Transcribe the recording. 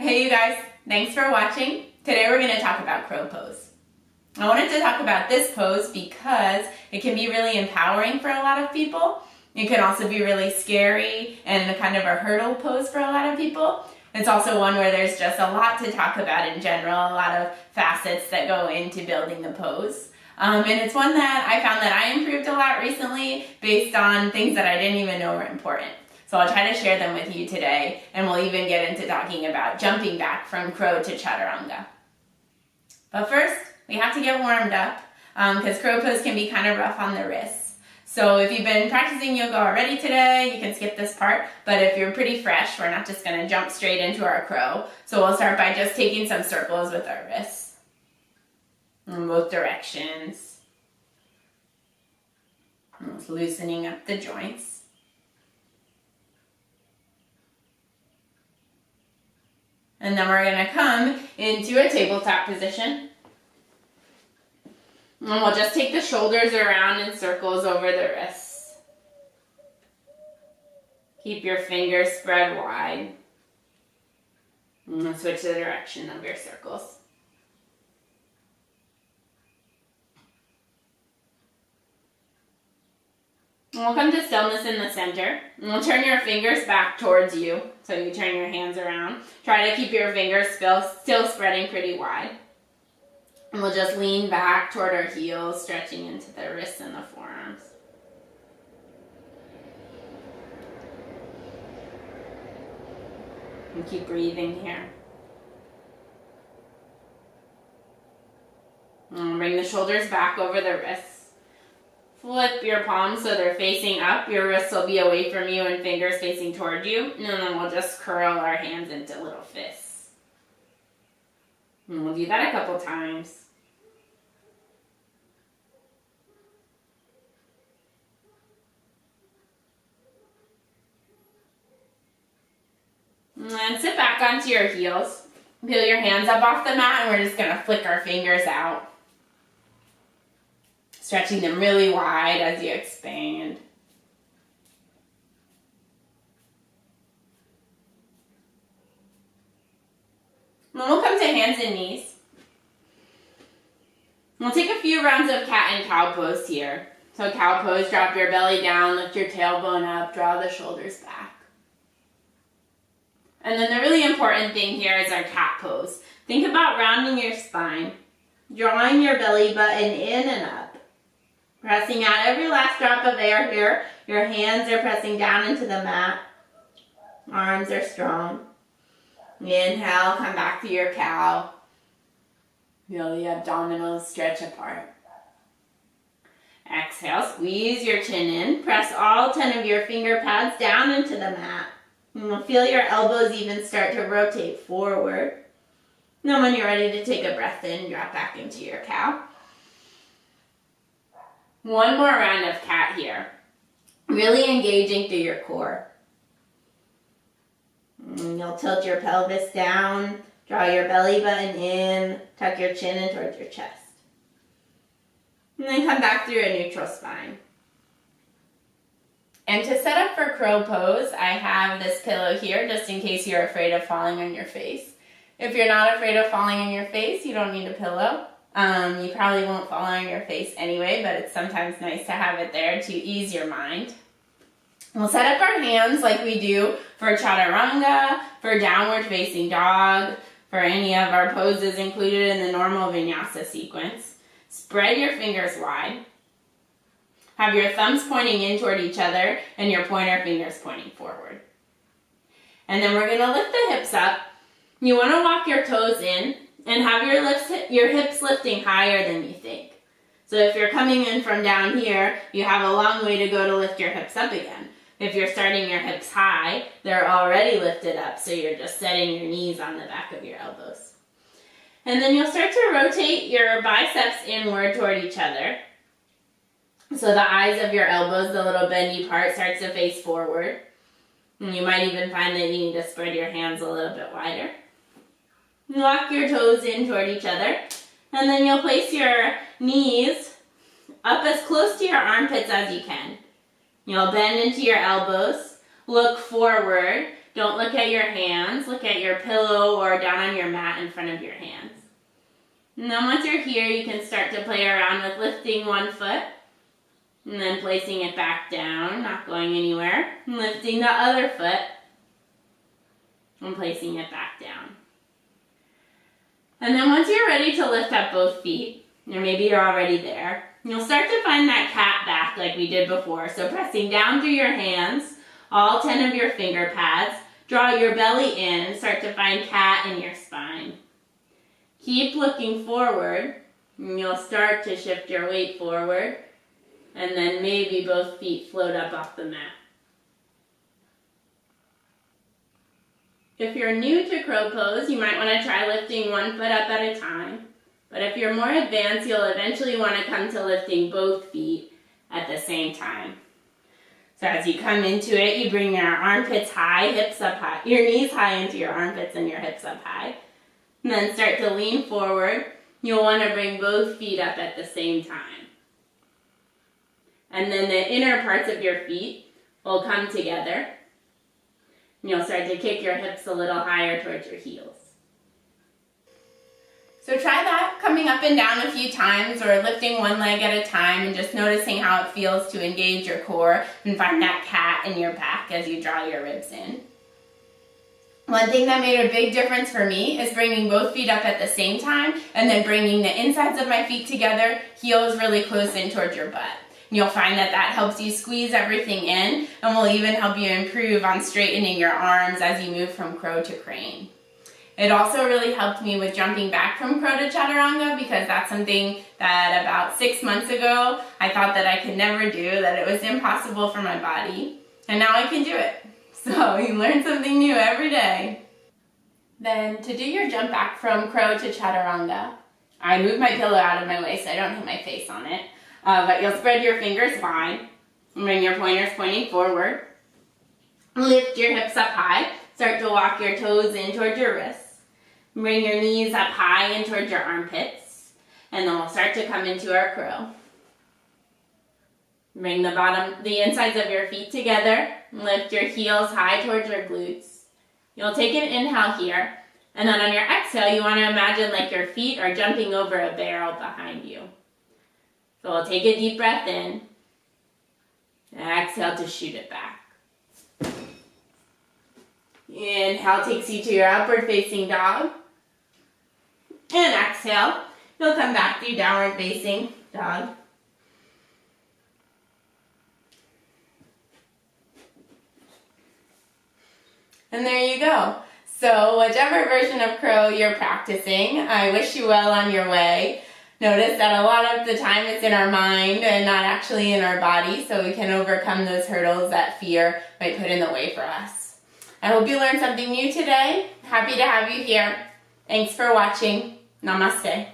Hey you guys, thanks for watching. Today we're going to talk about crow pose. I wanted to talk about this pose because it can be really empowering for a lot of people. It can also be really scary and kind of a hurdle pose for a lot of people. It's also one where there's just a lot to talk about in general, a lot of facets that go into building the pose. And it's one that I found that I improved a lot recently based on things that I didn't even know were important. So I'll try to share them with you today, and we'll even get into talking about jumping back from crow to chaturanga. But first, we have to get warmed up because crow pose can be kind of rough on the wrists. So if you've been practicing yoga already today, you can skip this part. But if you're pretty fresh, we're not just going to jump straight into our crow. So we'll start by just taking some circles with our wrists in both directions. And just loosening up the joints. And then we're going to come into a tabletop position. And we'll just take the shoulders around in circles over the wrists. Keep your fingers spread wide. And switch the direction of your circles. And we'll come to stillness in the center. And we'll turn your fingers back towards you. So you turn your hands around. Try to keep your fingers still spreading pretty wide. And we'll just lean back toward our heels, stretching into the wrists and the forearms. And keep breathing here. And bring the shoulders back over the wrists. Flip your palms so they're facing up. Your wrists will be away from you and fingers facing toward you. And then we'll just curl our hands into little fists. And we'll do that a couple times. And then sit back onto your heels. Peel your hands up off the mat and we're just going to flick our fingers out. Stretching them really wide as you expand. And then we'll come to hands and knees. We'll take a few rounds of cat and cow pose here. So cow pose, drop your belly down, lift your tailbone up, draw the shoulders back. And then the really important thing here is our cat pose. Think about rounding your spine, drawing your belly button in and up. Pressing out every last drop of air here. Your hands are pressing down into the mat. Arms are strong. Inhale, come back to your cow. Feel the abdominals stretch apart. Exhale, squeeze your chin in. Press all 10 of your finger pads down into the mat. And you'll feel your elbows even start to rotate forward. Then when you're ready to take a breath in, drop back into your cow. One more round of cat here. Really engaging through your core. And you'll tilt your pelvis down, draw your belly button in, tuck your chin in towards your chest. And then come back through a neutral spine. And to set up for crow pose, I have this pillow here just in case you're afraid of falling on your face. If you're not afraid of falling on your face, you don't need a pillow. You probably won't fall on your face anyway, but it's sometimes nice to have it there to ease your mind. We'll set up our hands like we do for chaturanga, for downward facing dog, for any of our poses included in the normal vinyasa sequence. Spread your fingers wide. Have your thumbs pointing in toward each other and your pointer fingers pointing forward. And then we're going to lift the hips up. You want to walk your toes in and have your hips lifting higher than you think. So if you're coming in from down here, you have a long way to go to lift your hips up again. If you're starting your hips high, they're already lifted up, so you're just setting your knees on the back of your elbows. And then you'll start to rotate your biceps inward toward each other. So the eyes of your elbows, the little bendy part, starts to face forward. And you might even find that you need to spread your hands a little bit wider. Walk your toes in toward each other. And then you'll place your knees up as close to your armpits as you can. You'll bend into your elbows, look forward, Don't look at your hands. Look at your pillow or down on your mat in front of your hands. And then once you're here, you can start to play around with lifting one foot and then placing it back down, not going anywhere. And lifting the other foot and placing it back down. And then once you're ready to lift up both feet, or maybe you're already there, you'll start to find that cat back like we did before. So pressing down through your hands, all 10 of your finger pads, draw your belly in and start to find cat in your spine. Keep looking forward, and you'll start to shift your weight forward, and then maybe both feet float up off the mat. If you're new to crow pose, you might want to try lifting one foot up at a time. But if you're more advanced, you'll eventually want to come to lifting both feet at the same time. So as you come into it, you bring your armpits high, hips up high, your knees high into your armpits and your hips up high. And then start to lean forward. You'll want to bring both feet up at the same time. And then the inner parts of your feet will come together. And you'll start to kick your hips a little higher towards your heels. So try that, coming up and down a few times or lifting one leg at a time and just noticing how it feels to engage your core and find that cat in your back as you draw your ribs in. One thing that made a big difference for me is bringing both feet up at the same time and then bringing the insides of my feet together, heels really close in towards your butt. You'll find that that helps you squeeze everything in and will even help you improve on straightening your arms as you move from crow to crane. It also really helped me with jumping back from crow to chaturanga because that's something that about 6 months ago I thought that I could never do, that it was impossible for my body, and now I can do it. So you learn something new every day. Then to do your jump back from crow to chaturanga, I move my pillow out of my way so I don't hit my face on it. But you'll spread your fingers wide and bring your pointers pointing forward. Lift your hips up high. Start to walk your toes in towards your wrists. Bring your knees up high in towards your armpits. And then we'll start to come into our crow. Bring the insides of your feet together. Lift your heels high towards your glutes. You'll take an inhale here. And then on your exhale, you want to imagine like your feet are jumping over a barrel behind you. So we'll take a deep breath in, and exhale to shoot it back. Inhale takes you to your upward facing dog. And exhale, you'll come back to your downward facing dog. And there you go. So whichever version of crow you're practicing, I wish you well on your way. Notice that a lot of the time it's in our mind and not actually in our body, so we can overcome those hurdles that fear might put in the way for us. I hope you learned something new today. Happy to have you here. Thanks for watching. Namaste.